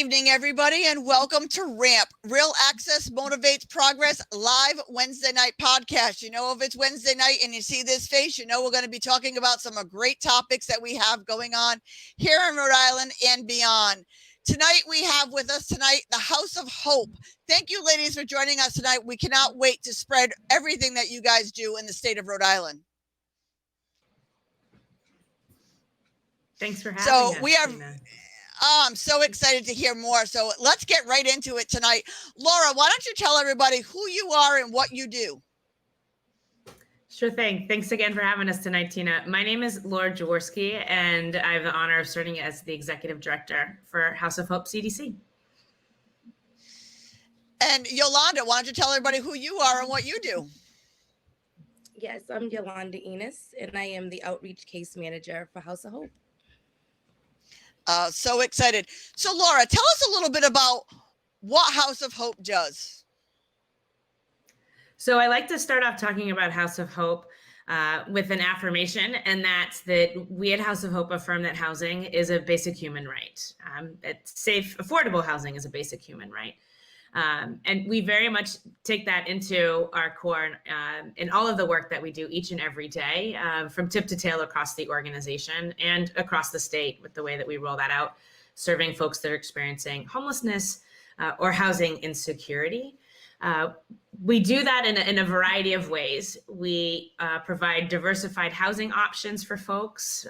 evening, everybody, and welcome to RAMP, Real Access Motivates Progress, live Wednesday night podcast. You know, if it's Wednesday night and you see this face, you know we're going to be talking about some great topics that we have going on here in Rhode Island and beyond. Tonight, we have with us tonight the House of Hope. Thank you, ladies, for joining us tonight. We cannot wait to spread everything that you guys do in the state of Rhode Island. Thanks for having us. We are. I'm so excited to hear more. So let's get right into it tonight. Laura, why don't you tell everybody who you are and what you do? Sure thing. Thanks again for having us tonight, Tina. My name is Laura Jaworski, and I have the honor of serving as the Executive Director for House of Hope CDC. And Yolanda, why don't you tell everybody who you are and what you do? Yes, I'm Yolanda Enos, and I am the Outreach Case Manager for House of Hope. So excited. So Laura, tell us a little bit about what House of Hope does. So I like to start off talking about House of Hope with an affirmation, and that's that we at House of Hope affirm that housing is a basic human right. That safe, affordable housing is a basic human right. And we very much take that into our core in all of the work that we do each and every day, from tip to tail across the organization and across the state with the way that we roll that out, serving folks that are experiencing homelessness or housing insecurity. We do that in a variety of ways. We provide diversified housing options for folks.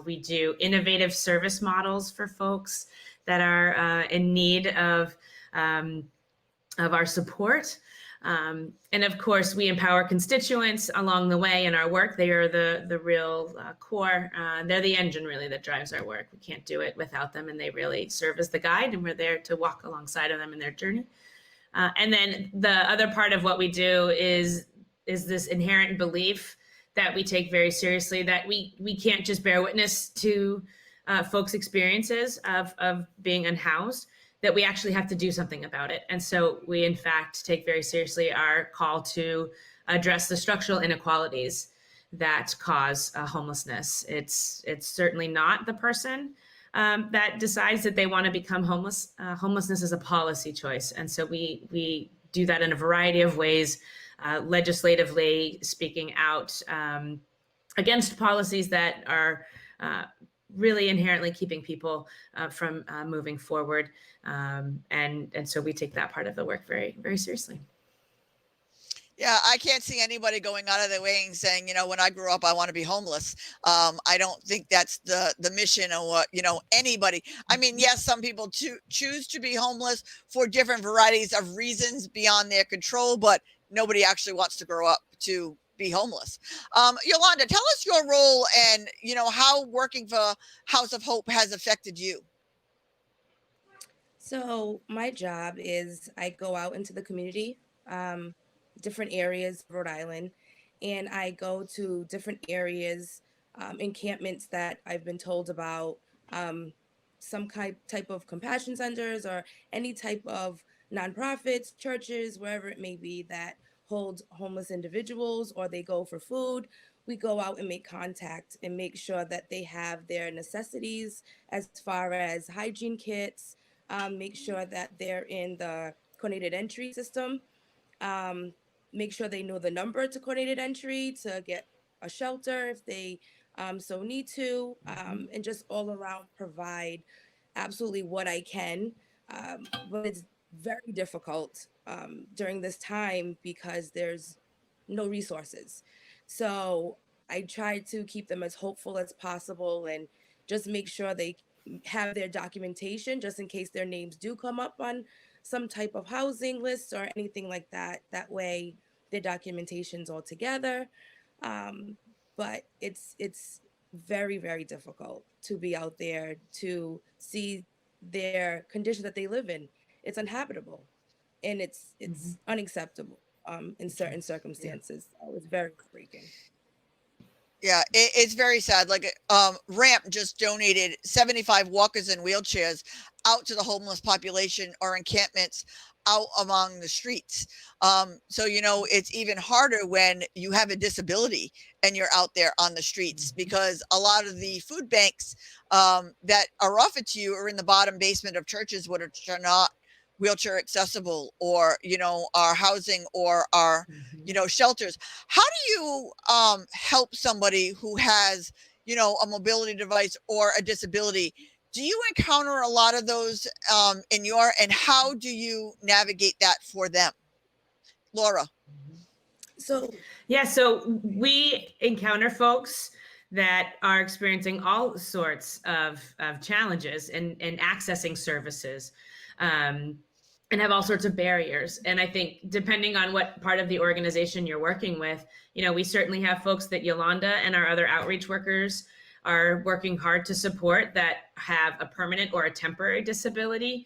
We do innovative service models for folks that are in need of our support. And of course, we empower constituents along the way in our work. They are the real core. They're the engine really that drives our work. We can't do it without them, and they really serve as the guide, and we're there to walk alongside of them in their journey. And then the other part of what we do is this inherent belief that we take very seriously, that we can't just bear witness to folks' experiences of being unhoused, that we actually have to do something about it. And so we, in fact, take very seriously our call to address the structural inequalities that cause homelessness. It's certainly not the person that decides that they want to become homeless. Homelessness is a policy choice. And so we do that in a variety of ways, legislatively speaking out against policies that are really inherently keeping people from moving forward. And so we take that part of the work very, very seriously. Yeah, I can't see anybody going out of their way and saying, you know, when I grew up, I want to be homeless. I don't think that's the mission or what, you know, anybody. I mean, yes, some people choose to be homeless for different varieties of reasons beyond their control, but nobody actually wants to grow up to be homeless. Yolanda, tell us your role and, you know, how working for House of Hope has affected you. So my job is I go out into the community, different areas of Rhode Island, and I go to different areas, encampments that I've been told about, some type of compassion centers or any type of nonprofits, churches, wherever it may be that hold homeless individuals or they go for food. We go out and make contact and make sure that they have their necessities as far as hygiene kits, make sure that they're in the coordinated entry system, make sure they know the number to coordinated entry to get a shelter if they so need to, and just all around provide absolutely what I can. But it's very difficult during this time because there's no resources. So I try to keep them as hopeful as possible and just make sure they have their documentation just in case their names do come up on some type of housing list or anything like that. That way their documentation's all together. But it's very, very difficult to be out there to see their condition that they live in. It's uninhabitable and it's unacceptable in certain circumstances. So it's very heartbreaking. Yeah, it's very sad. Like RAMP just donated 75 walkers and wheelchairs. out to the homeless population or encampments out among the streets. So, it's even harder when you have a disability and you're out there on the streets, because a lot of the food banks that are offered to you are in the bottom basement of churches, which are not wheelchair accessible, or, our housing, or our, shelters. How do you help somebody who has, a mobility device or a disability? Do you encounter a lot of those and how do you navigate that for them? Laura? So Yeah, so we encounter folks that are experiencing all sorts of challenges in accessing services, and have all sorts of barriers. And I think depending on what part of the organization you're working with, we certainly have folks that Yolanda and our other outreach workers are working hard to support that have a permanent or a temporary disability.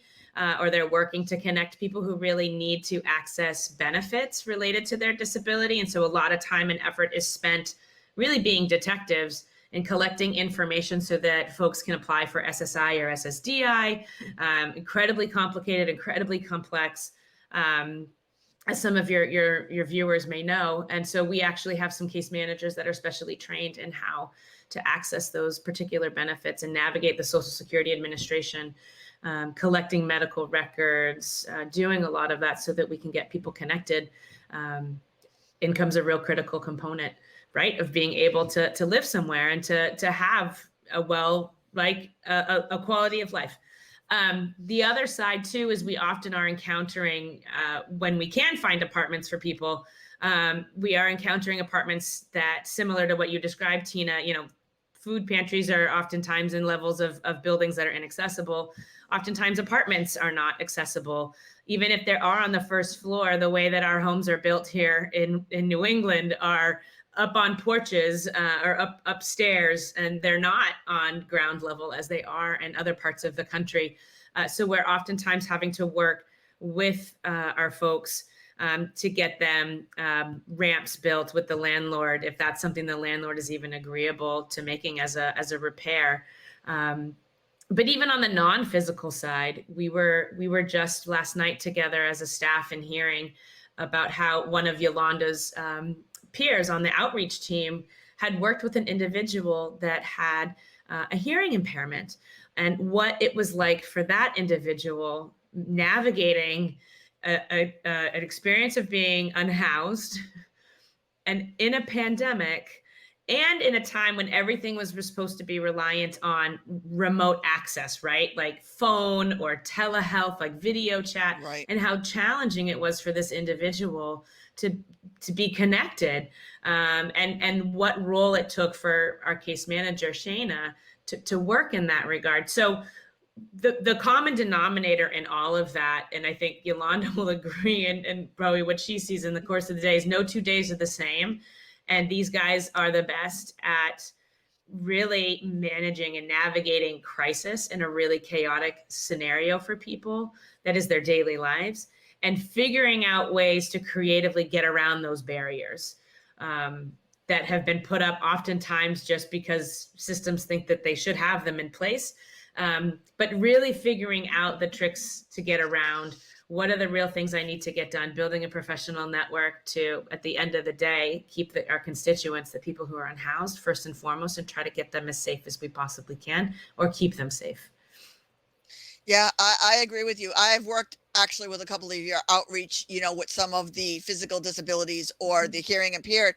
Or they're working to connect people who really need to access benefits related to their disability. And so a lot of time and effort is spent really being detectives and collecting information so that folks can apply for SSI or SSDI. Incredibly complicated, incredibly complex, as some of your viewers may know. And so we actually have some case managers that are specially trained in how to access those particular benefits and navigate the Social Security Administration, collecting medical records, doing a lot of that so that we can get people connected. Income's a real critical component, right, of being able to live somewhere and to have a a quality of life. The other side too is we often are encountering, when we can find apartments for people, we are encountering apartments that, similar to what you described, Tina, food pantries are oftentimes in levels of buildings that are inaccessible. Oftentimes apartments are not accessible. Even if they are on the first floor, the way that our homes are built here in New England are up on porches or upstairs, and they're not on ground level as they are in other parts of the country. So we're oftentimes having to work with our folks to get them ramps built with the landlord, if that's something the landlord is even agreeable to making as a repair. But even on the non-physical side, we were just last night together as a staff and hearing about how one of Yolanda's peers on the outreach team had worked with an individual that had a hearing impairment, and what it was like for that individual navigating an experience of being unhoused and in a pandemic, and in a time when everything was supposed to be reliant on remote access, right? Like phone or telehealth, like video chat, Right. and how challenging it was for this individual to be connected, and what role it took for our case manager, Shayna, to work in that regard. So the common denominator in all of that, and I think Yolanda will agree, and probably what she sees in the course of the day, is no 2 days are the same. And these guys are the best at really managing and navigating crisis in a really chaotic scenario for people that is their daily lives, and figuring out ways to creatively get around those barriers that have been put up oftentimes just because systems think that they should have them in place. But really figuring out the tricks to get around what are the real things I need to get done, building a professional network to, at the end of the day, keep our constituents, the people who are unhoused, first and foremost, and try to get them as safe as we possibly can, or keep them safe. Yeah, I agree with you. I've worked actually with a couple of your outreach, with some of the physical disabilities or the hearing impaired.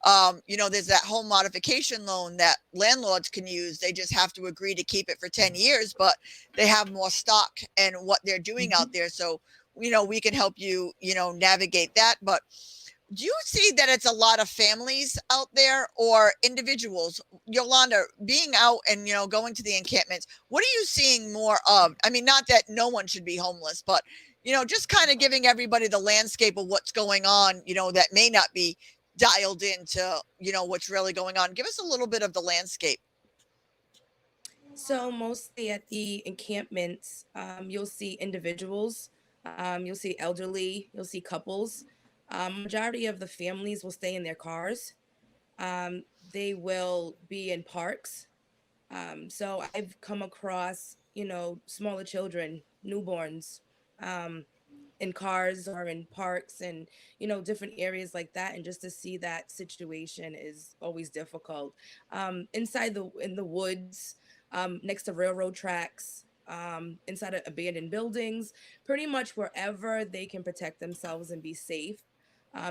There's that home modification loan that landlords can use. They just have to agree to keep it for 10 years, but they have more stock and what they're doing out there. So, we can help you, navigate that. But do you see that it's a lot of families out there or individuals? Yolanda, being out and, going to the encampments, what are you seeing more of? I mean, not that no one should be homeless, but, just kind of giving everybody the landscape of what's going on, that may not be dialed into, what's really going on. Give us a little bit of the landscape. So mostly at the encampments, you'll see individuals, you'll see elderly, you'll see couples. Majority of the families will stay in their cars. They will be in parks. So I've come across, smaller children, newborns, in cars or in parks and different areas like that, and just to see that situation is always difficult. Inside in the woods, next to railroad tracks, inside of abandoned buildings, pretty much wherever they can protect themselves and be safe,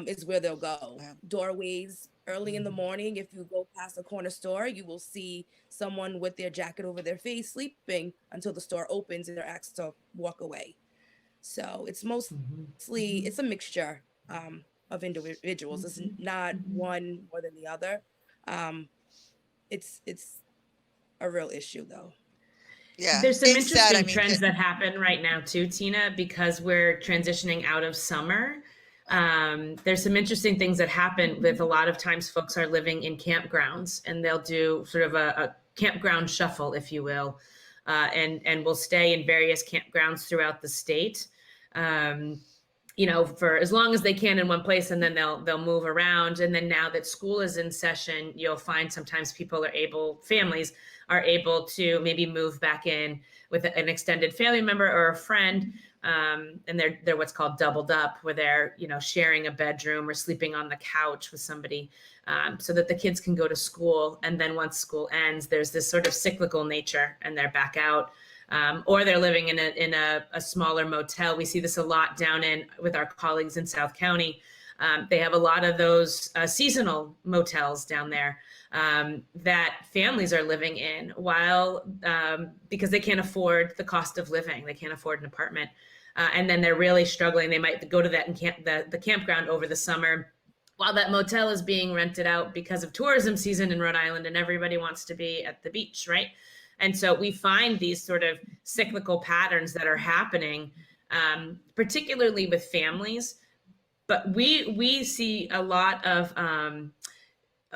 is where they'll go. Yeah. Doorways early in the morning, if you go past a corner store, you will see someone with their jacket over their face sleeping until the store opens and they're asked to walk away. So it's mostly it's a mixture, of individuals. It's not one more than the other. Um, it's a real issue though. Yeah. There's some It's sad. I interesting mean, trends that happen right now too, Tina, because we're transitioning out of summer. There's some interesting things that happen with a lot of times folks are living in campgrounds and they'll do sort of a campground shuffle, if you will, and will stay in various campgrounds throughout the state. For as long as they can in one place, and then they'll move around. And then now that school is in session, you'll find sometimes families are able to maybe move back in with an extended family member or a friend. And they're what's called doubled up, where they're, sharing a bedroom or sleeping on the couch with somebody, so that the kids can go to school. And then once school ends, there's this sort of cyclical nature and they're back out. Or they're living in a smaller motel. We see this a lot down with our colleagues in South County. They have a lot of those seasonal motels down there that families are living in because they can't afford the cost of living. They can't afford an apartment. And then they're really struggling. They might go to the campground over the summer while that motel is being rented out because of tourism season in Rhode Island, and everybody wants to be at the beach, right? And so we find these sort of cyclical patterns that are happening, particularly with families. But we see a lot of,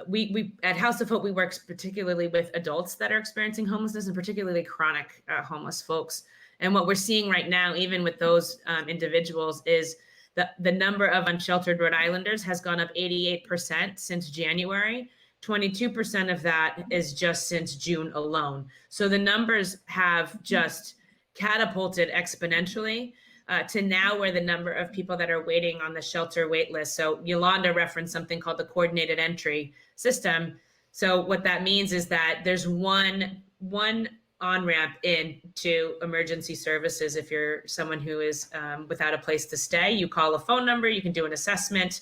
we at House of Hope, we work particularly with adults that are experiencing homelessness, and particularly chronic homeless folks. And what we're seeing right now, even with those individuals, is the number of unsheltered Rhode Islanders has gone up 88% since January. 22% of that is just since June alone. So the numbers have just catapulted exponentially to now where the number of people that are waiting on the shelter wait list. So Yolanda referenced something called the coordinated entry system. So what that means is that there's one on-ramp into emergency services. If you're someone who is without a place to stay, you call a phone number, you can do an assessment.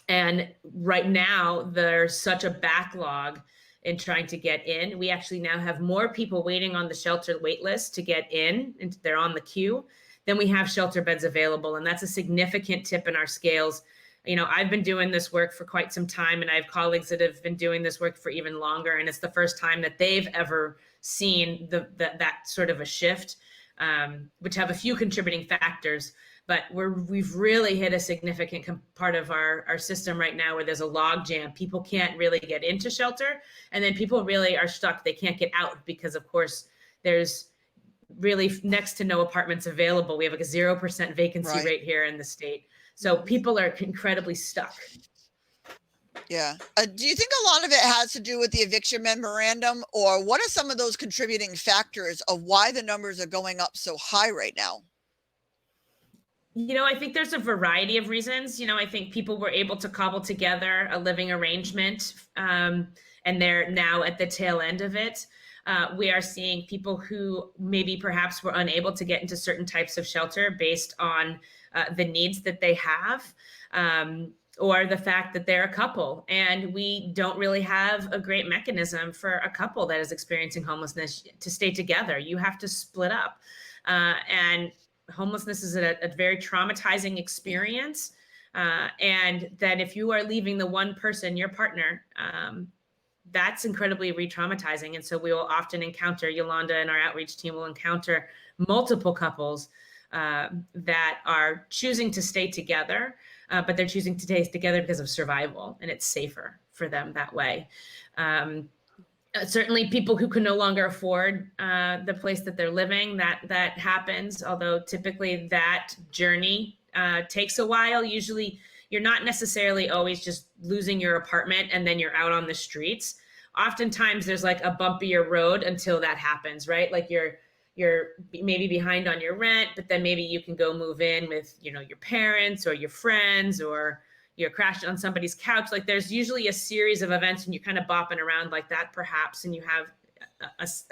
And right now, there's such a backlog in trying to get in. We actually now have more people waiting on the shelter wait list to get in, and they're on the queue, than we have shelter beds available. And that's a significant tip in our scales. I've been doing this work for quite some time, and I have colleagues that have been doing this work for even longer. And it's the first time that they've ever seen that sort of a shift, which have a few contributing factors. But we've really hit a significant part of our system right now where there's a log jam. People can't really get into shelter, and then people really are stuck. They can't get out because, of course, there's really next to no apartments available. We have like a 0% vacancy rate here in the state. So people are incredibly stuck. Yeah. Do you think a lot of it has to do with the eviction memorandum, or what are some of those contributing factors of why the numbers are going up so high right now? I think there's a variety of reasons. I think people were able to cobble together a living arrangement, and they're now at the tail end of it. We are seeing people who maybe perhaps were unable to get into certain types of shelter based on the needs that they have, or the fact that they're a couple, and we don't really have a great mechanism for a couple that is experiencing homelessness to stay together. You have to split up, and homelessness is a very traumatizing experience. And that if you are leaving the one person, your partner, that's incredibly re-traumatizing. And so we will often encounter, Yolanda and our outreach team will encounter multiple couples that are choosing to stay together, but they're choosing to stay together because of survival, and it's safer for them that way. Certainly people who can no longer afford the place that they're living, that happens, although typically that journey takes a while. Usually you're not necessarily always just losing your apartment and then you're out on the streets. oftentimes there's like a bumpier road until that happens, right? Like you're maybe behind on your rent, but then maybe you can go move in with, you know, your parents or your friends, or you're crashing on somebody's couch. Like there's usually a series of events and you're kind of bopping around like that perhaps, and you have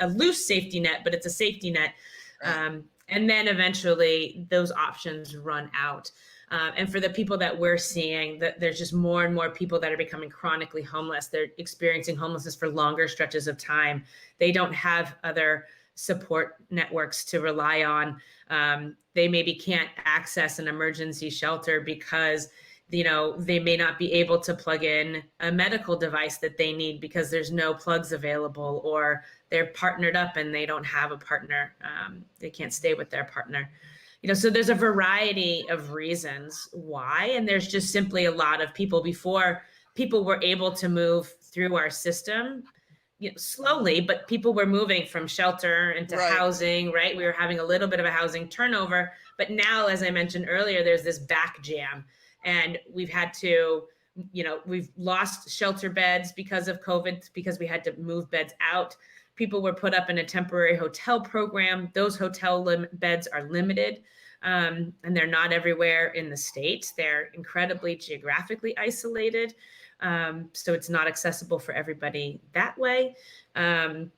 a loose safety net, but it's a safety net. Right. And then eventually those options run out. And for the people that we're seeing, that there's just more and more people that are becoming chronically homeless. They're experiencing homelessness for longer stretches of time. They don't have other support networks to rely on. They maybe can't access an emergency shelter because, you know, they may not be able to plug in a medical device that they need because there's no plugs available, or they're partnered up and they don't have a partner. They can't stay with their partner. You know, so there's a variety of reasons why, and there's just simply a lot of people. Before, people were able to move through our system, you know, slowly, but people were moving from shelter into Right. housing, right? We were having a little bit of a housing turnover, but now, as I mentioned earlier, there's this back jam, and we've had to, you know, we've lost shelter beds because of COVID, because we had to move beds out. People were put up in a temporary hotel program. Those hotel beds are limited, and they're not everywhere in the state. They're incredibly geographically isolated. So it's not accessible for everybody that way. And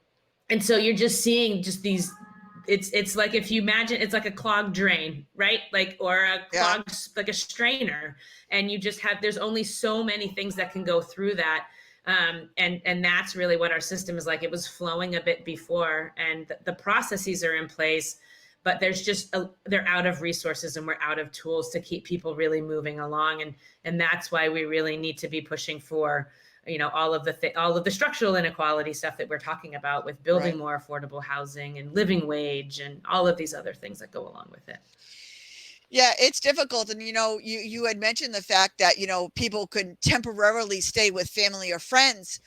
so you're just seeing just these, it's like, if you imagine, it's like a clogged drain, right? Like, or a clogged, like a strainer. And you just have, there's only so many things that can go through that. And that's really what our system is like. It was flowing a bit before, and the processes are in place, but there's just they're out of resources, and we're out of tools to keep people really moving along. And that's why we really need to be pushing for, you know, all of the structural inequality stuff that we're talking about, with building more affordable housing and living wage and all of these other things that go along with it. Yeah, it's difficult. And, you know, you had mentioned the fact that, you know, people could temporarily stay with family or friends.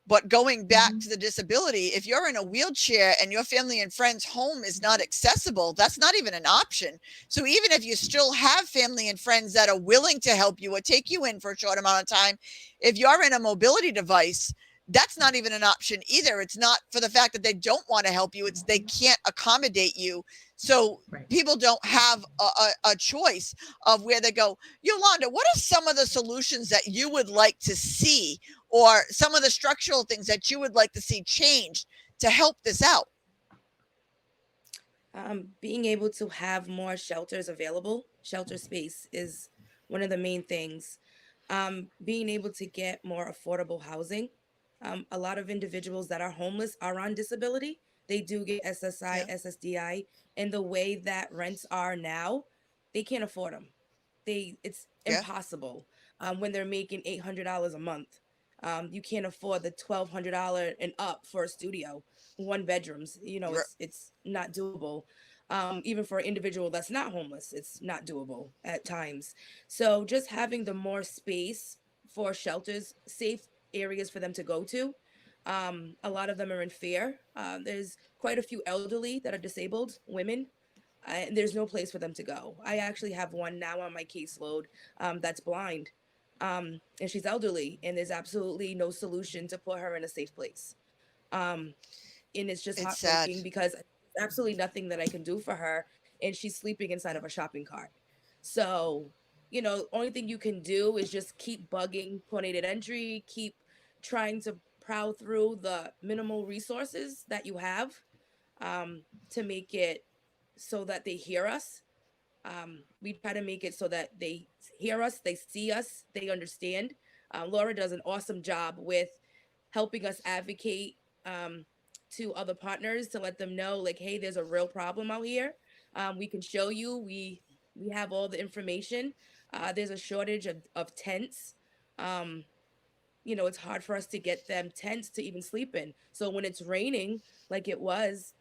But going back to the disability, if you're in a wheelchair and your family and friends' home is not accessible, that's not even an option. So even if you still have family and friends that are willing to help you or take you in for a short amount of time, if you're in a mobility device, that's not even an option either. It's not for the fact that they don't want to help you, it's they can't accommodate you. So people don't have a choice of where they go. Yolanda, what are some of the solutions that you would like to see, or some of the structural things that you would like to see changed to help this out? Being able to have more shelters available, shelter space is one of the main things. Being able to get more affordable housing. A lot of individuals that are homeless are on disability. They do get SSI, SSDI, and the way that rents are now, they can't afford them. It's impossible when they're making $800 a month. You can't afford the $1,200 and up for a studio, one bedrooms. You know, it's not doable. Even for an individual that's not homeless, it's not doable at times. So just having the more space for shelters, safe areas for them to go to. A lot of them are in fear. There's quite a few elderly that are disabled, women. There's no place for them to go. I actually have one now on my caseload that's blind, and she's elderly, and there's absolutely no solution to put her in a safe place. And it's just heartbreaking because there's absolutely nothing that I can do for her, and she's sleeping inside of a shopping cart. So, you know, only thing you can do is just keep bugging coordinated entry, keep trying to prowl through the minimal resources that you have to make it so that they hear us. We try to make it so that they hear us, they see us, they understand. Laura does an awesome job with helping us advocate to other partners to let them know, like, hey, there's a real problem out here. We can show you. We have all the information. There's a shortage of tents. You know, it's hard for us to get them tents to even sleep in. So when it's raining, like it was,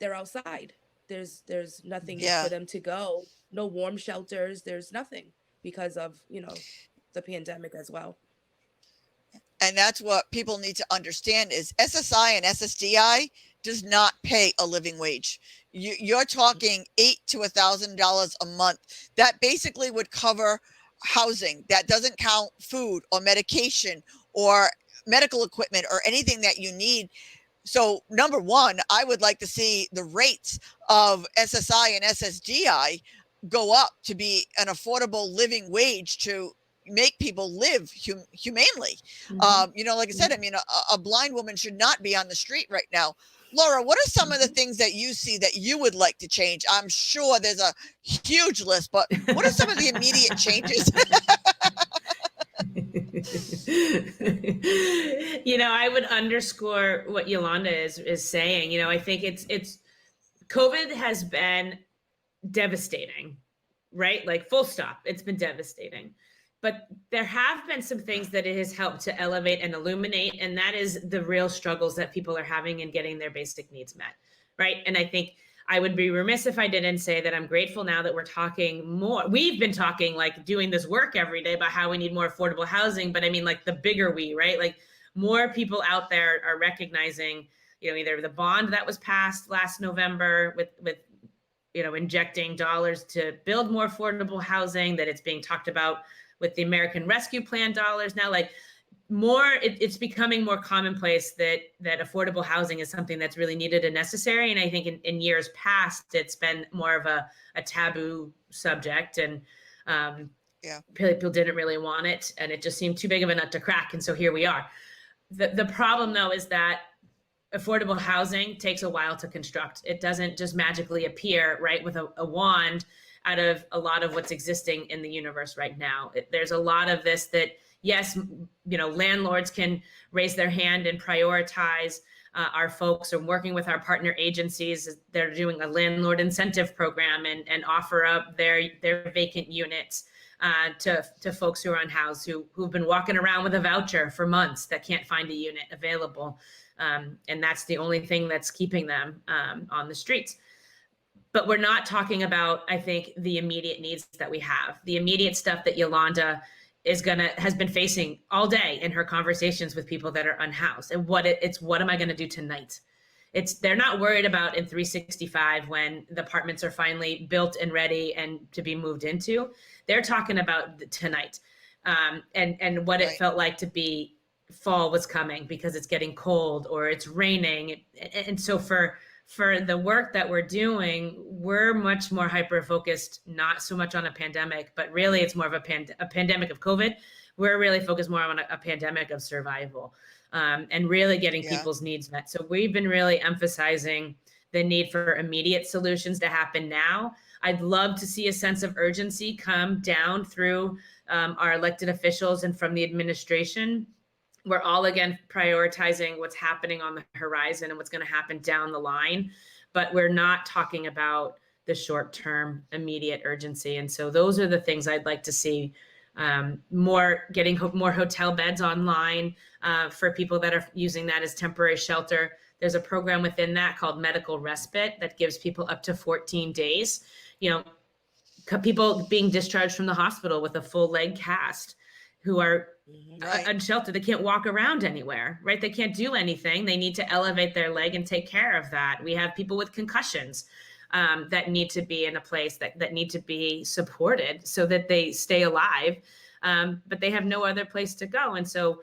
they're outside. There's nothing for them to go. No warm shelters. There's nothing because of, you know, the pandemic as well. And that's what people need to understand is SSI and SSDI does not pay a living wage. You're talking $800 to $1,000 a month. That basically would cover housing. That doesn't count food or medication or medical equipment or anything that you need. So number one, I would like to see the rates of SSI and SSDI go up to be an affordable living wage to make people live humanely. Like I said, I mean, a blind woman should not be on the street right now. Laura, what are some of the things that you see that you would like to change? I'm sure there's a huge list, but what are some of the immediate changes? I would underscore what Yolanda is saying. I think it's COVID has been devastating, right? Like full stop. It's been devastating. But there have been some things that it has helped to elevate and illuminate, and that is the real struggles that people are having in getting their basic needs met, right? And I think I would be remiss if I didn't say that I'm grateful now that we're talking more. We've been talking, like doing this work every day about how we need more affordable housing, but I mean like the bigger we, right? Like more people out there are recognizing, either the bond that was passed last November with injecting dollars to build more affordable housing, that it's being talked about with the American Rescue Plan dollars now, like it's becoming more commonplace that affordable housing is something that's really needed and necessary. And I think in years past, it's been more of a taboo subject, and people didn't really want it, and it just seemed too big of a nut to crack. And so here we are. The problem though is that affordable housing takes a while to construct. It doesn't just magically appear, right, with a wand out of a lot of what's existing in the universe right now. There's a lot of this that, yes, landlords can raise their hand and prioritize our folks, or working with our partner agencies. They're doing a landlord incentive program and offer up their vacant units to folks who are unhoused, who've been walking around with a voucher for months that can't find a unit available. And that's the only thing that's keeping them on the streets. But we're not talking about, I think, the immediate needs that we have, the immediate stuff that Yolanda has been facing all day in her conversations with people that are unhoused. And what am I going to do tonight? They're not worried about in 365 when the apartments are finally built and ready and to be moved into. They're talking about tonight, and what it felt like to be fall was coming because it's getting cold or it's raining. And so for the work that we're doing, we're much more hyper-focused, not so much on a pandemic, but really it's more of a pandemic of COVID. We're really focused more on a pandemic of survival, and really getting people's needs met. So we've been really emphasizing the need for immediate solutions to happen now. I'd love to see a sense of urgency come down through our elected officials and from the administration. We're all, again, prioritizing what's happening on the horizon and what's going to happen down the line, but we're not talking about the short-term immediate urgency. And so those are the things I'd like to see, getting more hotel beds online for people that are using that as temporary shelter. There's a program within that called medical respite that gives people up to 14 days. People being discharged from the hospital with a full leg cast who are unsheltered. They can't walk around anywhere, right? They can't do anything. They need to elevate their leg and take care of that. We have people with concussions that need to be in a place that need to be supported so that they stay alive, but they have no other place to go. And so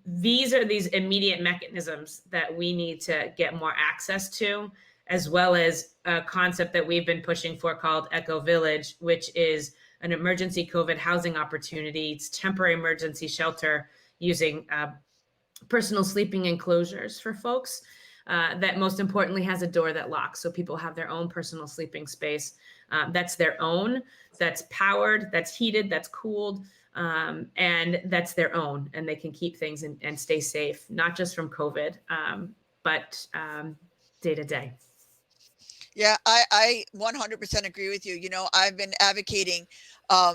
these are these immediate mechanisms that we need to get more access to, as well as a concept that we've been pushing for called Echo Village, which is an emergency COVID housing opportunity. It's temporary emergency shelter using personal sleeping enclosures for folks that most importantly has a door that locks. So people have their own personal sleeping space that's their own, that's powered, that's heated, that's cooled, and that's their own. And they can keep things and stay safe, not just from COVID, but day to day. Yeah, I 100% agree with you. I've been advocating.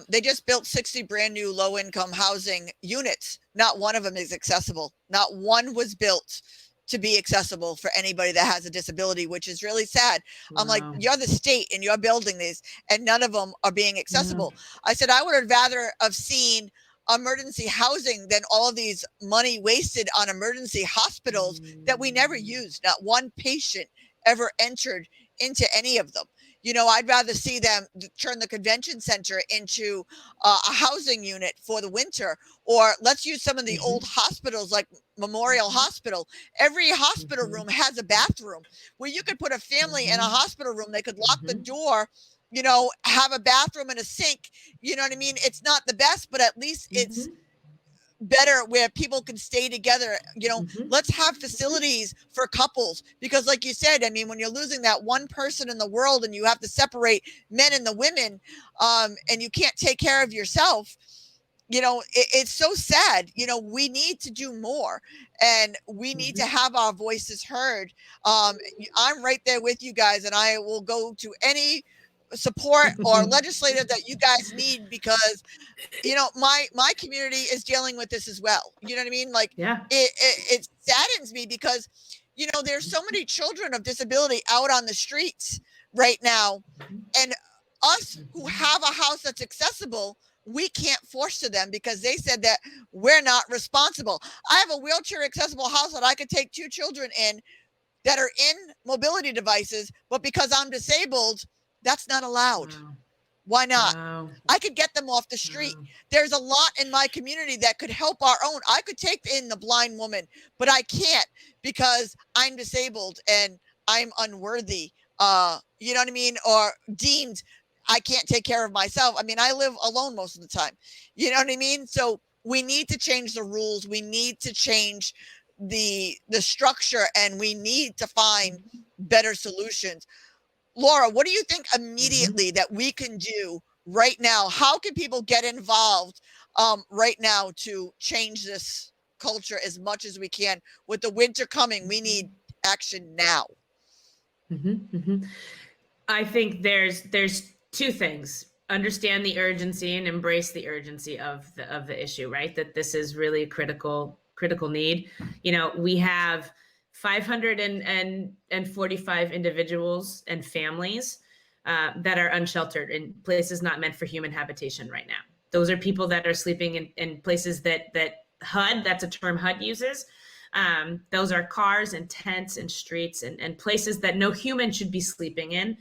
They just built 60 brand new low income housing units. Not one of them is accessible. Not one was built to be accessible for anybody that has a disability, which is really sad. Wow. I'm like, you're the state and you're building these and none of them are being accessible. I said, I would have rather have seen emergency housing than all of these money wasted on emergency hospitals that we never used. Not one patient ever entered into any of them. I'd rather see them turn the convention center into a housing unit for the winter, or let's use some of the old hospitals like Memorial Hospital. Every hospital room has a bathroom where you could put a family in a hospital room. They could lock the door, have a bathroom and a sink. You know what I mean? It's not the best, but at least it's better where people can stay together. Let's have facilities for couples, because like you said, I mean, when you're losing that one person in the world and you have to separate men and the women, and you can't take care of yourself, it's so sad. We need to do more, and we need to have our voices heard. I'm right there with you guys, and I will go to any support or legislative that you guys need, because my community is dealing with this as well. You know what I mean? Like, it saddens me, because there's so many children of disability out on the streets right now, and us who have a house that's accessible, we can't force to them because they said that we're not responsible. I have a wheelchair accessible house that I could take 2 children in that are in mobility devices, but because I'm disabled, that's not allowed. Wow. Why not? Wow. I could get them off the street. Wow. There's a lot in my community that could help our own. I could take in the blind woman, but I can't because I'm disabled and I'm unworthy. You know what I mean? Or deemed I can't take care of myself. I mean, I live alone most of the time. You know what I mean? So we need to change the rules. We need to change the structure, and we need to find better solutions. Laura, what do you think immediately that we can do right now? How can people get involved right now to change this culture as much as we can? With the winter coming, we need action now. I think there's 2 things. Understand the urgency and embrace the urgency of the issue, right? That this is really a critical need. We have 545 individuals and families that are unsheltered in places not meant for human habitation right now. Those are people that are sleeping in places that HUD, that's a term HUD uses. Those are cars and tents and streets and places that no human should be sleeping in.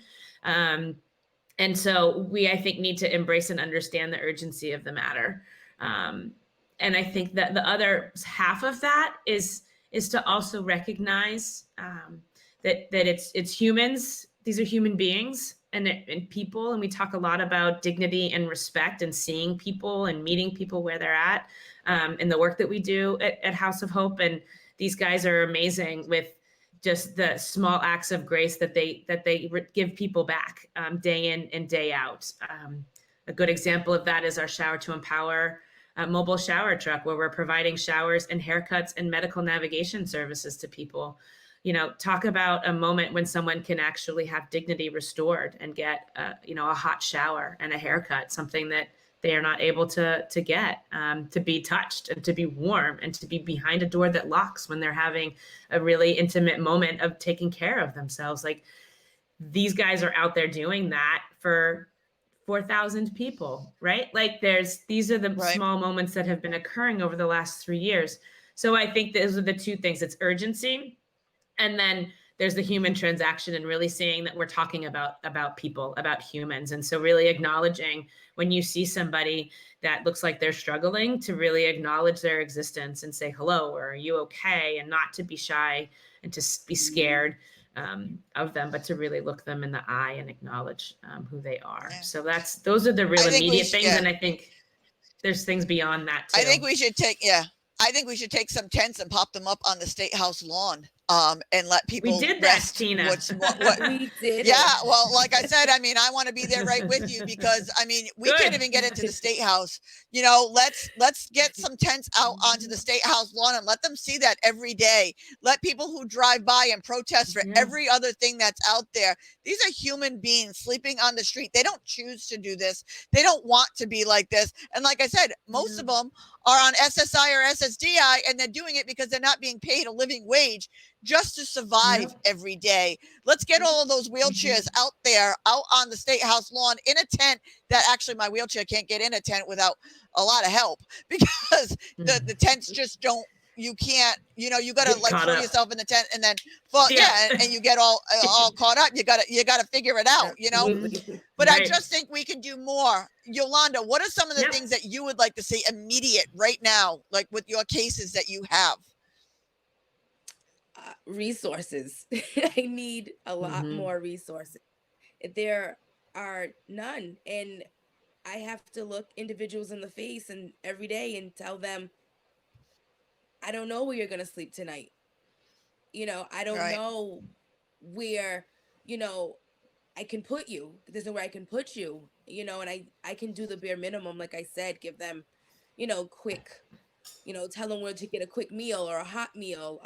And so we, I think, need to embrace and understand the urgency of the matter. And I think that the other half of that is to also recognize that it's humans. These are human beings and people. And we talk a lot about dignity and respect and seeing people and meeting people where they're at, in the work that we do at House of Hope. And these guys are amazing with just the small acts of grace that they give people back day in and day out. A good example of that is our Shower to Empower mobile shower truck, where we're providing showers and haircuts and medical navigation services to people. Talk about a moment when someone can actually have dignity restored and get a hot shower and a haircut, something that they are not able to get, to be touched and to be warm and to be behind a door that locks when they're having a really intimate moment of taking care of themselves. Like, these guys are out there doing that for 4,000 people, right? Like, these are the small moments that have been occurring over the last 3 years. So I think those are the 2 things. It's urgency, and then there's the human transaction, and really seeing that we're talking about people, about humans. And so really acknowledging when you see somebody that looks like they're struggling, to really acknowledge their existence and say hello, or are you okay? And not to be shy and to be scared of them, but to really look them in the eye and acknowledge who they are. Yeah. So those are the real immediate things. Yeah. And I think there's things beyond that too. I think we should take some tents and pop them up on the State House lawn. And let people we did rest. That, Tina. We did. Yeah, well, like I said, I mean, I want to be there right with you, because I mean, we can't even get into the State House. Let's get some tents out onto the State House lawn and let them see that every day. Let people who drive by and protest for every other thing that's out there. These are human beings sleeping on the street. They don't choose to do this. They don't want to be like this. And like I said, most of them are on SSI or SSDI, and they're doing it because they're not being paid a living wage just to survive every day. Let's get all of those wheelchairs out there, out on the State House lawn, in a tent that actually my wheelchair can't get in a tent without a lot of help, because the tents just don't you can't, you know, you got to Get like caught throw up. yourself in the tent and then fall. Yeah. Yeah. And you get all caught up. You gotta figure it out, you know? Absolutely. But I Right. just think we can do more. Yolanda, what are some of the Yep. things that you would like to see immediate right now, like with your cases that you have? Resources. I need a lot Mhm. more resources. There are none. And I have to look individuals in the face and every day and tell them, I don't know where you're going to sleep tonight. I don't Right. know where, you know, I can put you. There's nowhere I can put you, and I can do the bare minimum. Like I said, give them, quick, tell them where to get a quick meal or a hot meal,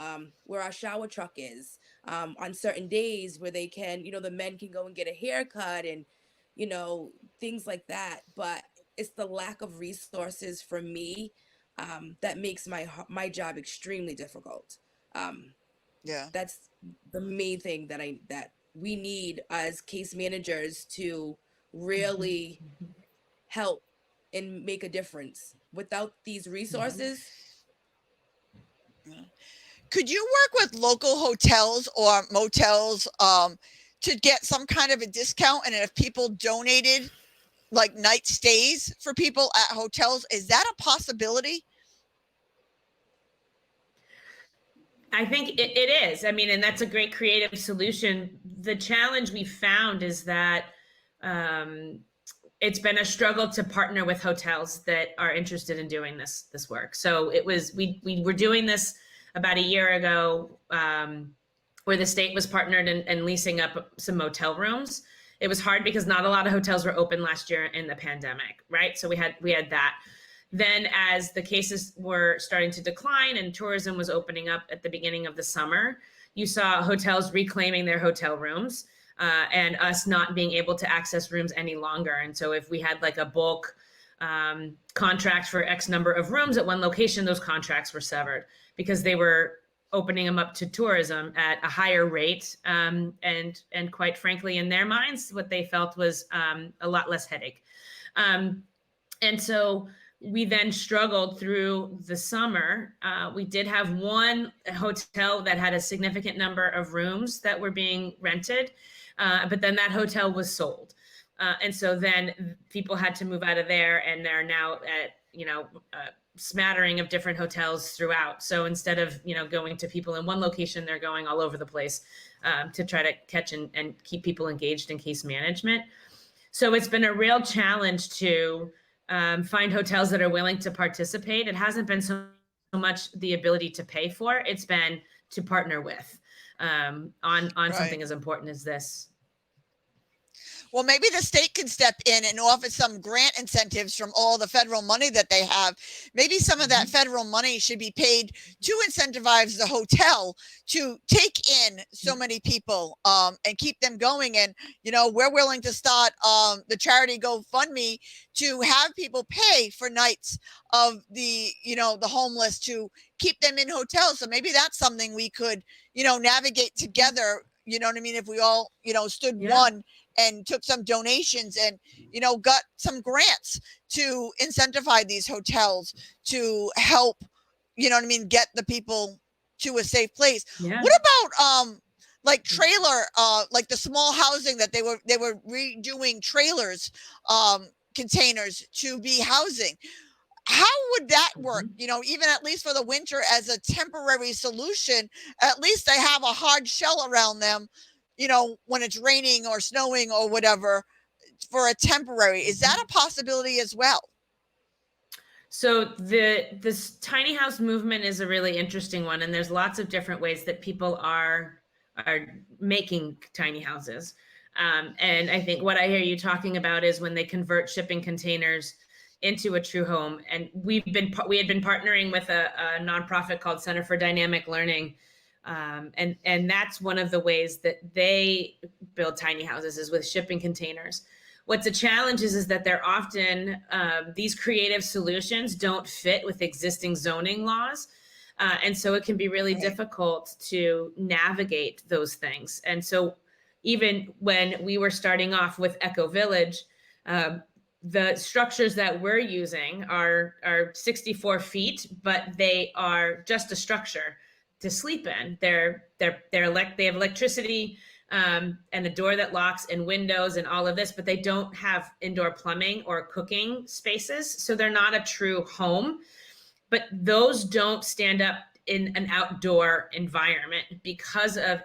where our shower truck is, on certain days where they can, the men can go and get a haircut and, you know, things like that. But it's the lack of resources for me, that makes my job extremely difficult. Um, Yeah. that's the main thing that we need as case managers to Mhm. really help and make a difference. Without these Mhm. resources, Could you work with local hotels or motels to get some kind of a discount? And if people donated like night stays for people at hotels, is that a possibility? I think it is. I mean, and that's a great creative solution. The challenge we found is that um, it's been a struggle to partner with hotels that are interested in doing this work. So we were doing this about a year ago, where the state was partnered and leasing up some motel rooms. It was hard because not a lot of hotels were open last year in the pandemic, right? So we had that. Then, as the cases were starting to decline and tourism was opening up at the beginning of the summer, you saw hotels reclaiming their hotel rooms, and us not being able to access rooms any longer. And so, if we had like a bulk contract for X number of rooms at one location, those contracts were severed because they were opening them up to tourism at a higher rate, and quite frankly, in their minds, what they felt was a lot less headache. And so we then struggled through the summer. We did have one hotel that had a significant number of rooms that were being rented, but then that hotel was sold. And so then people had to move out of there, and they're now at, a smattering of different hotels throughout. So instead of, going to people in one location, they're going all over the place, to try to catch and keep people engaged in case management. So it's been a real challenge to find hotels that are willing to participate. It hasn't been so much the ability to pay for; it's been to partner with, on Right. something as important as this. Well, maybe the state can step in and offer some grant incentives from all the federal money that they have. Maybe some of that federal money should be paid to incentivize the hotel to take in so many people, and keep them going. And, we're willing to start the charity GoFundMe to have people pay for nights of the homeless to keep them in hotels. So maybe that's something we could, navigate together. You know what I mean? If we all, stood Yeah. one and took some donations and got some grants to incentivize these hotels to help, get the people to a safe place. Yeah. What about like trailer, like the small housing that they were redoing trailers, containers to be housing? How would that work? Even at least for the winter as a temporary solution, at least they have a hard shell around them, when it's raining or snowing or whatever, for a temporary. Is that a possibility as well? So this tiny house movement is a really interesting one, and there's lots of different ways that people are making tiny houses. And I think what I hear you talking about is when they convert shipping containers into a true home. And we had been partnering with a nonprofit called Center for Dynamic Learning, and that's one of the ways that they build tiny houses is with shipping containers. What's a challenge is that they're often, these creative solutions don't fit with existing zoning laws. And so it can be really difficult to navigate those things. And so even when we were starting off with Eco Village, the structures that we're using are 64 feet, but they are just a structure to sleep in. They have electricity and a door that locks and windows and all of this, but they don't have indoor plumbing or cooking spaces. So they're not a true home, but those don't stand up in an outdoor environment because of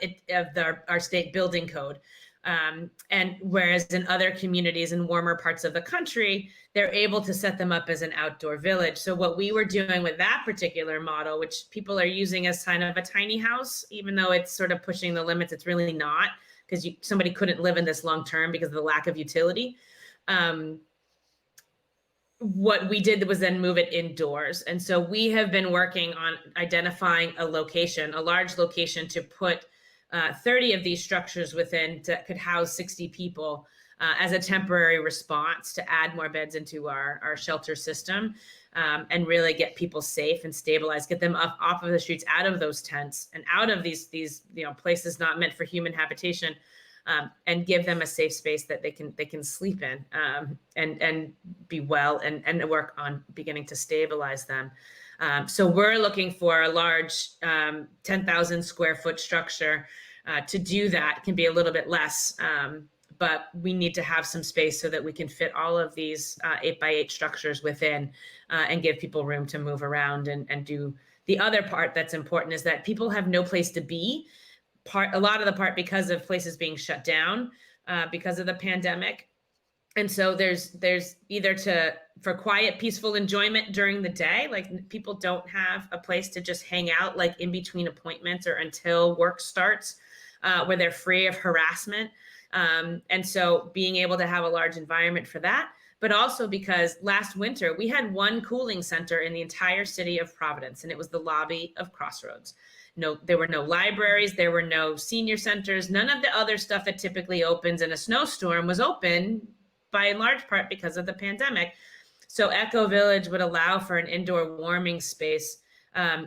our state building code. And whereas in other communities in warmer parts of the country, they're able to set them up as an outdoor village. So what we were doing with that particular model, which people are using as kind of a tiny house, even though it's sort of pushing the limits, it's really not, because somebody couldn't live in this long term because of the lack of utility. What we did was then move it indoors. And so we have been working on identifying a large location to put 30 of these structures within that could house 60 people as a temporary response to add more beds into our shelter system, and really get people safe and stabilized, get them off of the streets, out of those tents and out of these places not meant for human habitation, and give them a safe space that they can sleep in, and be well and work on beginning to stabilize them. So we're looking for a large 10,000 square foot structure. To do that, it can be a little bit less, but we need to have some space so that we can fit all of these 8x8 structures within, and give people room to move around and do. The other part that's important is that people have no place to be. A lot of the part because of places being shut down because of the pandemic. And so there's either for quiet, peaceful enjoyment during the day, like people don't have a place to just hang out, like in between appointments or until work starts, where they're free of harassment. And so being able to have a large environment for that, but also because last winter we had one cooling center in the entire city of Providence, and it was the lobby of Crossroads. No, there were no libraries, there were no senior centers, none of the other stuff that typically opens in a snowstorm was open, by in large part because of the pandemic. So Echo Village would allow for an indoor warming space.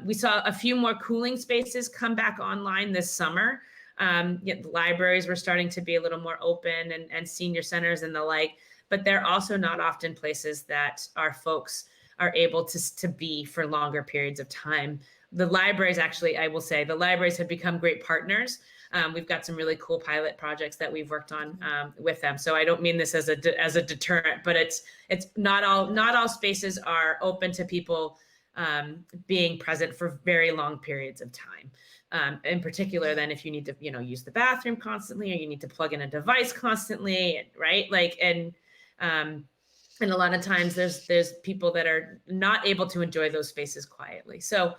We saw a few more cooling spaces come back online this summer. The libraries were starting to be a little more open, and senior centers and the like, but they're also not often places that our folks are able to be for longer periods of time. The libraries, actually, I will say, the libraries have become great partners. We've got some really cool pilot projects that we've worked on with them. So I don't mean this as a deterrent, but it's not all spaces are open to people being present for very long periods of time. In particular, then if you need to, use the bathroom constantly, or you need to plug in a device constantly, right? And a lot of times there's people that are not able to enjoy those spaces quietly. So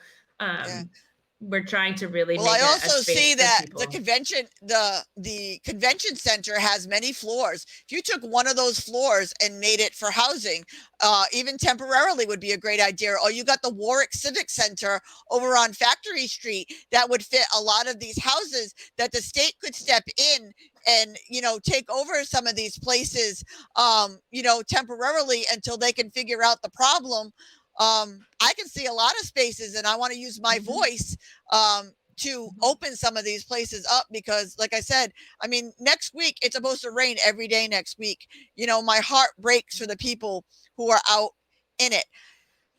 we're trying to really well, make I also a space see for that people. the convention center has many floors. If you took one of those floors and made it for housing, even temporarily, would be a great idea. Or you got the Warwick Civic Center over on Factory Street that would fit a lot of these houses, that the state could step in and take over some of these places, temporarily until they can figure out the problem. I can see a lot of spaces, and I want to use my voice to open some of these places up, because like I said, next week it's supposed to rain every day next week. My heart breaks for the people who are out in it.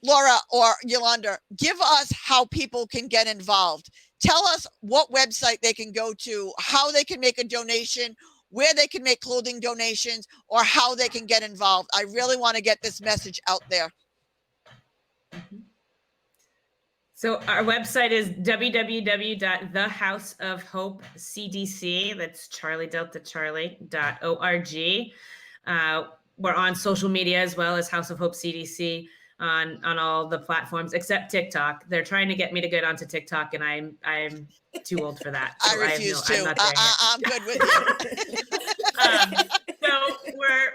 Laura or Yolanda, give us how people can get involved. Tell us what website they can go to, how they can make a donation, where they can make clothing donations, or how they can get involved. I really want to get this message out there. So our website is www.thehouseofhopecdc, that's Charlie Delta Charlie.org. We're on social media as well as House of Hope CDC on all the platforms except TikTok. They're trying to get me to get onto TikTok, and I'm too old for that. So I refuse to. I'm not there yet. I'm good with you. So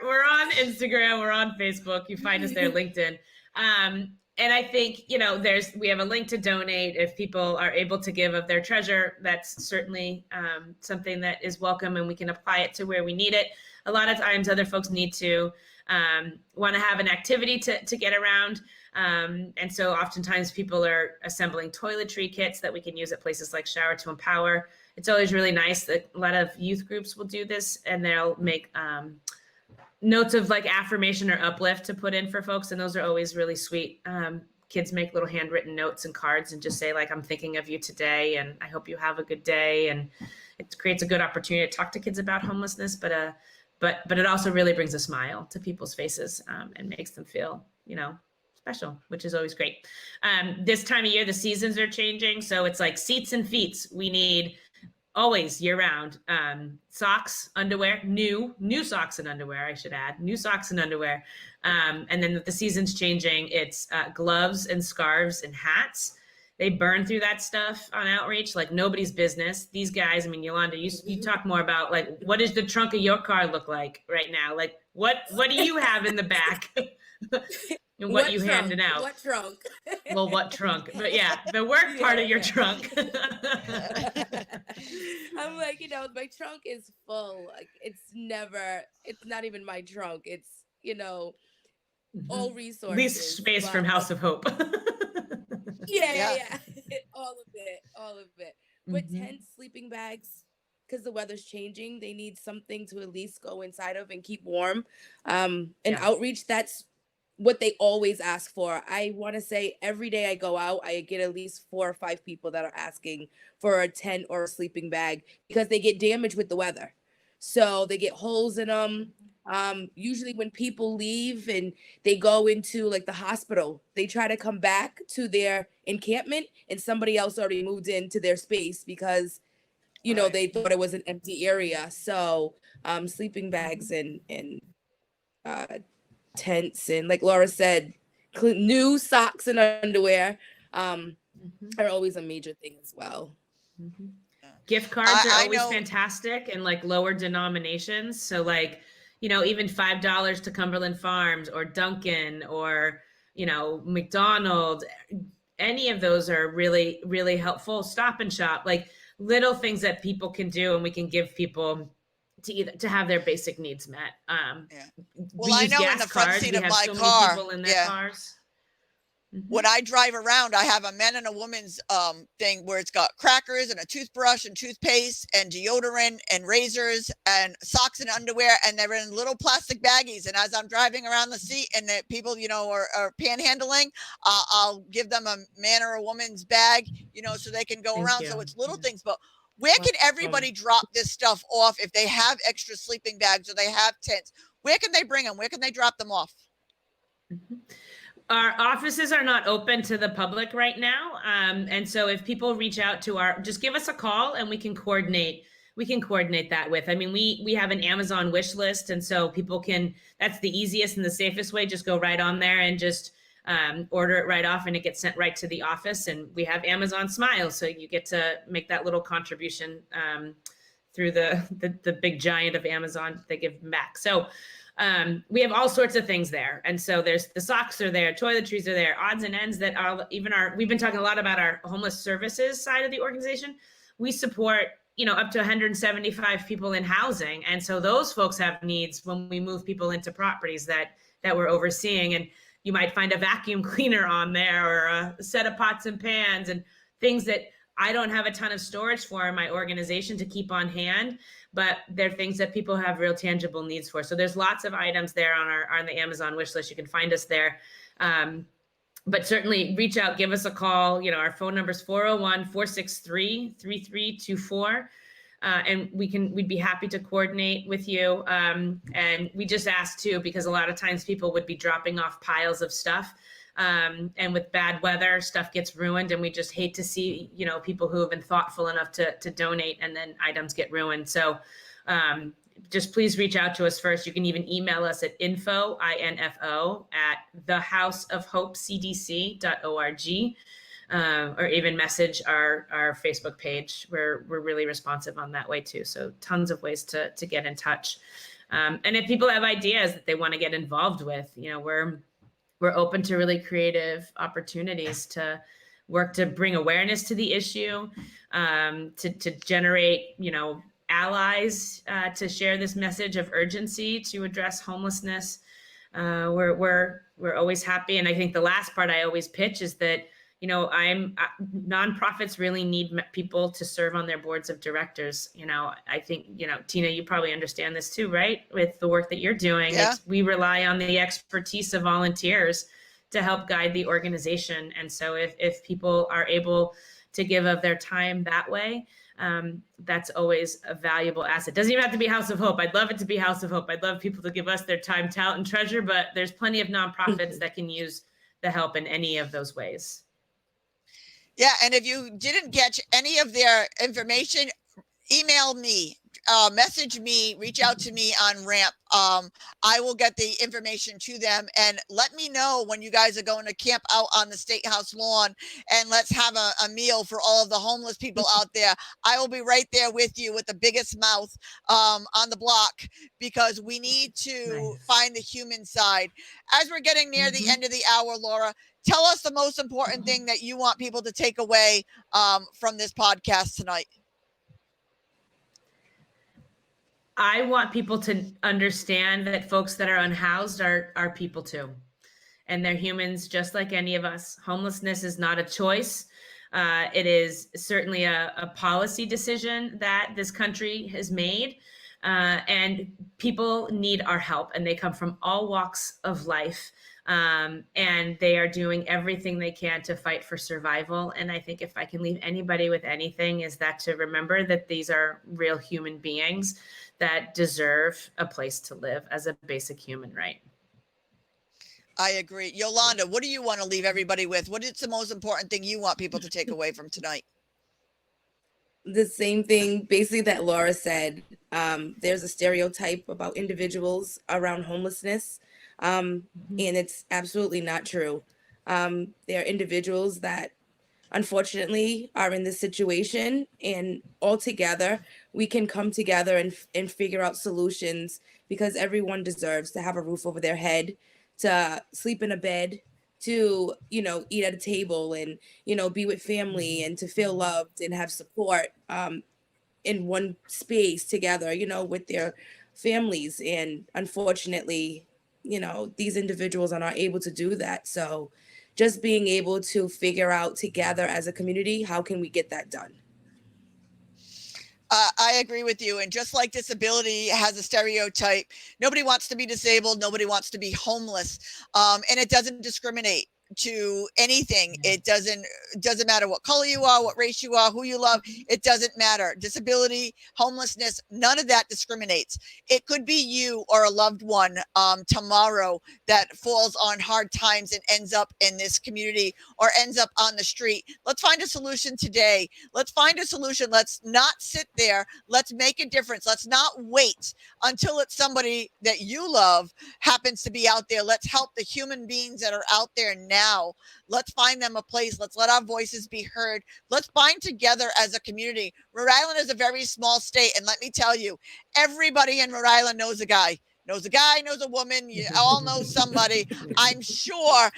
we're on Instagram, we're on Facebook. You find us there, LinkedIn. And I think, we have a link to donate. If people are able to give of their treasure, that's certainly something that is welcome, and we can apply it to where we need it. A lot of times other folks need to want to have an activity to get around. And so oftentimes people are assembling toiletry kits that we can use at places like Shower to Empower. It's always really nice that a lot of youth groups will do this, and they'll make notes of like affirmation or uplift to put in for folks. And those are always really sweet. Kids make little handwritten notes and cards and just say like, I'm thinking of you today and I hope you have a good day. And it creates a good opportunity to talk to kids about homelessness, but it also really brings a smile to people's faces and makes them feel, special, which is always great. This time of year, the seasons are changing. So it's like seats and feets. We need always year round, socks, underwear, new socks and underwear, I should add, new socks and underwear. And then with the seasons changing, it's gloves and scarves and hats. They burn through that stuff on Outreach like nobody's business. These guys, I mean, Yolanda, you talk more about like, what does the trunk of your car look like right now? Like, what do you have in the back? And what you trunk? handing out? What trunk? Well, what trunk? But yeah, the work part of your trunk. I'm like, my trunk is full. Like it's not even my trunk. It's, all resources. Least space from House of Hope. Yeah. All of it. But tents, sleeping bags, because the weather's changing, they need something to at least go inside of and keep warm. And Outreach, that's what they always ask for. I want to say every day I go out, I get at least 4 or 5 people that are asking for a tent or a sleeping bag because they get damaged with the weather. So they get holes in them. Usually when people leave and they go into like the hospital, they try to come back to their encampment and somebody else already moved into their space because, they thought it was an empty area. So sleeping bags and tents and, like Laura said, new socks and underwear are always a major thing as well. Gift cards are always fantastic and like lower denominations. So like, even $5 to Cumberland Farms or Dunkin' or, McDonald's, any of those are really, really helpful. Stop and Shop, like little things that people can do and we can give people to have their basic needs met. Well, I know in the front seat of my car, people in their cars. When I drive around, I have a men and a woman's thing where it's got crackers and a toothbrush and toothpaste and deodorant and razors and socks and underwear, and they're in little plastic baggies. And as I'm driving around the seat and the people, are panhandling, I'll give them a man or a woman's bag, so they can go around. So it's little things, but where can everybody drop this stuff off if they have extra sleeping bags or they have tents? Where can they bring them? Where can they drop them off? Our offices are not open to the public right now. And so if people reach out to just give us a call and we can coordinate that with, I mean, we have an Amazon wish list. And so people that's the easiest and the safest way. Just go right on there and just order it right off and it gets sent right to the office. And we have Amazon Smile. So you get to make that little contribution through the big giant of Amazon they give back. So we have all sorts of things there. And so there's the socks are there, toiletries are there, odds and ends that are we've been talking a lot about our homeless services side of the organization. We support, up to 175 people in housing. And so those folks have needs when we move people into properties that we're overseeing. And you might find a vacuum cleaner on there or a set of pots and pans and things that I don't have a ton of storage for in my organization to keep on hand, but they're things that people have real tangible needs for. So there's lots of items there on the Amazon wish list. You can find us there. But certainly reach out, give us a call. Our phone number is 401-463-3324. And we'd be happy to coordinate with you. And we just asked too, because a lot of times people would be dropping off piles of stuff. And with bad weather, stuff gets ruined, and we just hate to see, people who have been thoughtful enough to donate and then items get ruined. So just please reach out to us first. You can even email us at info, INFO, at thehouseofhopecdc.org, or even message our Facebook page. We're really responsive on that way too. So tons of ways to get in touch. And if people have ideas that they want to get involved with, we're open to really creative opportunities to work to bring awareness to the issue, to generate, allies to share this message of urgency to address homelessness. We're always happy. And I think the last part I always pitch is that, nonprofits really need people to serve on their boards of directors. I think, Tina, you probably understand this too, right? With the work that you're doing, Yeah. we rely on the expertise of volunteers to help guide the organization. And so if people are able to give of their time that way, that's always a valuable asset. Doesn't even have to be House of Hope. I'd love it to be House of Hope. I'd love people to give us their time, talent, and treasure, but there's plenty of nonprofits that can use the help in any of those ways. Yeah. And if you didn't get any of their information, email me, message me, reach out to me on Ramp. I will get the information to them, and let me know when you guys are going to camp out on the State House lawn, and let's have a meal for all of the homeless people out there. I will be right there with you with the biggest mouth on the block, because we need to find the human side. As we're getting near the end of the hour, Laura, tell us the most important thing that you want people to take away from this podcast tonight. I want people to understand that folks that are unhoused are people too. And they're humans just like any of us. Homelessness is not a choice. It is certainly a policy decision that this country has made. And people need our help, and they come from all walks of life. And they are doing everything they can to fight for survival. And I think if I can leave anybody with anything, is that to remember that these are real human beings that deserve a place to live as a basic human right. I agree. Yolanda, what do you want to leave everybody with? What is the most important thing you want people to take away from tonight? The same thing basically that Laura said. There's a stereotype about individuals around homelessness, and it's absolutely not true. There are individuals that unfortunately are in this situation, and all together we can come together and figure out solutions, because everyone deserves to have a roof over their head, to sleep in a bed, to eat at a table, and be with family, and to feel loved and have support in one space together, with their families. And unfortunately, these individuals are not able to do that. So just being able to figure out together as a community, how can we get that done? I agree with you. And just like disability has a stereotype, nobody wants to be disabled. Nobody wants to be homeless. And it doesn't discriminate to anything. It doesn't matter what color you are, what race you are, who you love. It doesn't matter. Disability, homelessness, none of that discriminates. It could be you or a loved one tomorrow that falls on hard times and ends up in this community or ends up on the street. Let's find a solution today. Let's find a solution. Let's not sit there. Let's make a difference. Let's not wait until it's somebody that you love happens to be out there. Let's help the human beings that are out there now. Let's find them a place. Let's let our voices be heard. Let's bind together as a community. Rhode Island is a very small state. And let me tell you, everybody in Rhode Island knows a guy, knows a woman. You all know somebody. I'm sure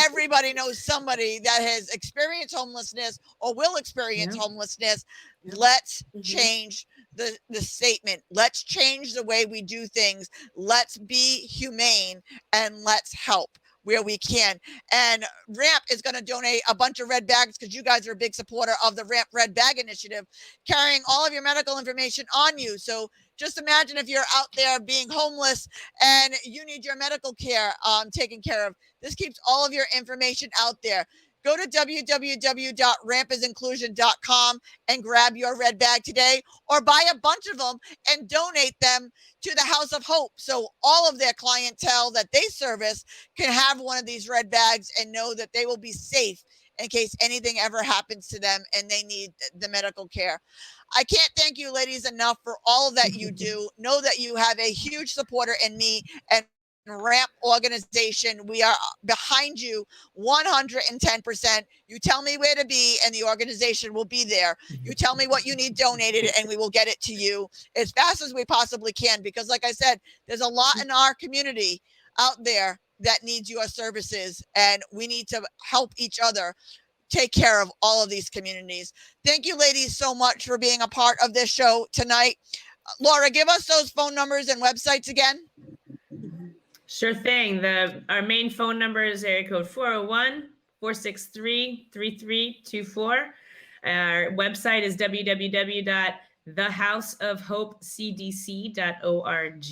everybody knows somebody that has experienced homelessness or will experience homelessness. Let's change the statement. Let's change the way we do things. Let's be humane and let's help where we can. And Ramp is going to donate a bunch of red bags, because you guys are a big supporter of the Ramp Red Bag Initiative, carrying all of your medical information on you. So just imagine if you're out there being homeless and you need your medical care taken care of. This keeps all of your information out there. Go to www.rampisinclusion.com and grab your red bag today, or buy a bunch of them and donate them to the House of Hope, so all of their clientele that they service can have one of these red bags and know that they will be safe in case anything ever happens to them and they need the medical care. I can't thank you ladies enough for all that you do. Know that you have a huge supporter in me and Ramp organization. We are behind you 110%. You tell me where to be and the organization will be there. You tell me what you need donated and we will get it to you as fast as we possibly can, because like I said, there's a lot in our community out there that needs your services, and we need to help each other take care of all of these communities. Thank you ladies so much for being a part of this show tonight. Laura, give us those phone numbers and websites again. Sure thing. Our main phone number is area code 463-3324. Our website is www.thehouseofhopecdc.org.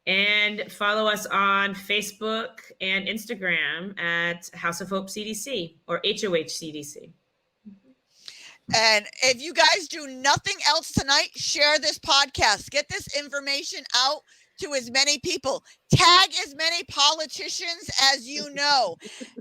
And follow us on Facebook and Instagram at House of Hope CDC or HOH CDC. And if you guys do nothing else tonight, share this podcast. Get this information out to as many people. Tag as many politicians as you know.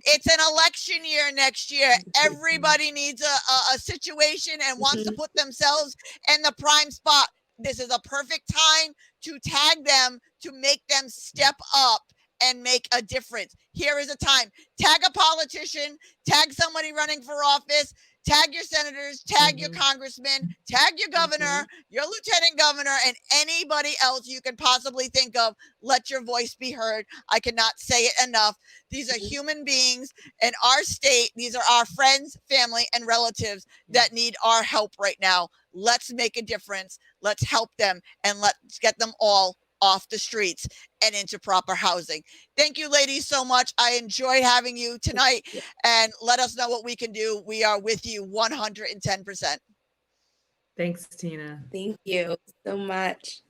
It's an election year next year. Everybody needs a situation and wants to put themselves in the prime spot. This is a perfect time to tag them, to make them step up and make a difference. Here is a time. Tag a politician, tag somebody running for office, tag your senators, tag your congressman, tag your governor, your lieutenant governor, and anybody else you can possibly think of. Let your voice be heard. I cannot say it enough. These are human beings in our state. These are our friends, family, and relatives that need our help right now. Let's make a difference. Let's help them, and let's get them all off the streets and into proper housing. Thank you, ladies, so much. I enjoyed having you tonight, and let us know what we can do. We are with you 110%. Thanks, Tina. Thank you so much.